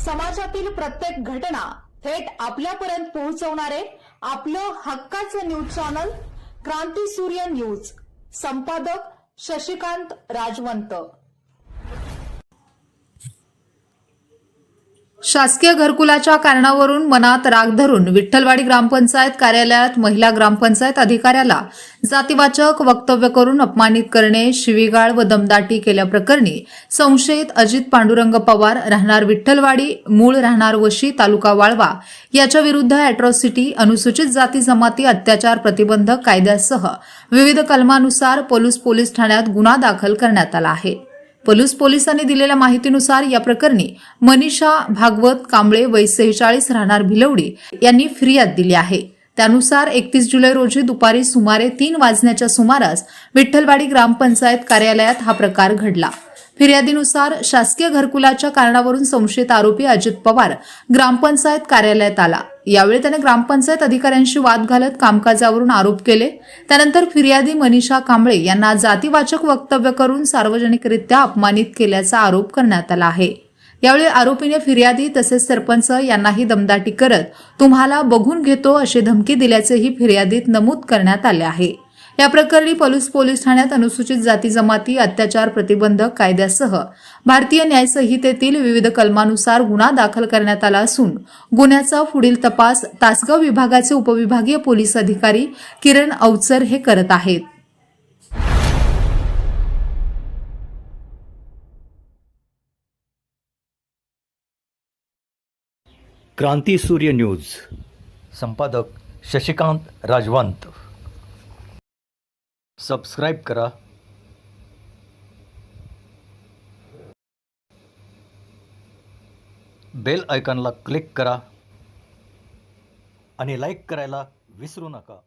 समाजातील प्रत्येक घटना थेट आपल्यापर्यंत पोहोचवणारे आपलं हक्काचं न्यूज चॅनल क्रांती सूर्य न्यूज. संपादक शशिकांत राजवंत. शासकीय घरकुलाच्या कारणावरून मनात राग धरून विठ्ठलवाडी ग्रामपंचायत कार्यालयात महिला ग्रामपंचायत अधिकाऱ्याला जातीवाचक वक्तव्य करून अपमानित करणे, शिवीगाळ व दमदाटी केल्याप्रकरणी संशयित अजित पांडुरंग पवार, राहणार विठ्ठलवाडी, मूळ राहणार वशी, तालुका वाळवा याच्या विरुद्ध अॅट्रॉसिटी, अनुसूचित जाती जमाती अत्याचार प्रतिबंधक कायद्यासह विविध कलमानुसार पलूस पोलीस ठाण्यात गुन्हा दाखल करण्यात आला आहे. पलूस पोलिसांनी दिलेल्या माहितीनुसार या प्रकरणी मनीषा भागवत कांबळे वय 46 राहणार भिलवडी यांनी फिर्याद दिली आहे. त्यानुसार 31 जुलै रोजी दुपारी सुमारे 3 वाजण्याच्या सुमारास विठ्ठलवाडी ग्रामपंचायत कार्यालयात हा प्रकार घडला. फिर्यादीनुसार शासकीय घरकुलाच्या कारणावरून संशयित आरोपी अजित पवार ग्रामपंचायत कार्यालयात आला. यावेळी त्याने ग्रामपंचायत अधिकाऱ्यांशी वाद घालत कामकाजावरून आरोप केले. त्यानंतर फिर्यादी मनीषा कांबळे यांना जातीवाचक वक्तव्य करून सार्वजनिकरित्या अपमानित केल्याचा आरोप करण्यात आला आहे. यावेळी आरोपीने फिर्यादी तसेच सरपंच यांनाही दमदाटी करत तुम्हाला बघून घेतो अशी धमकी दिल्याचेही फिर्यादीत नमूद करण्यात आले आहे. या प्रकरणी पलूस पोलीस ठाण्यात अनुसूचित जाती जमाती अत्याचार प्रतिबंधक कायद्यासह भारतीय न्याय संहितेतील विविध कलमानुसार गुन्हा दाखल करण्यात आला असून गुन्ह्याचा पुढील तपास तासगाव विभागाचे उपविभागीय पोलीस अधिकारी किरण अवचर हे करत आहेत. क्रांती सूर्य न्यूज. संपादक शशिकांत राजवंत. सबस्क्राइब करा, बेल आयकॉनला क्लिक करा आणि लाईक करायला विसरू नका.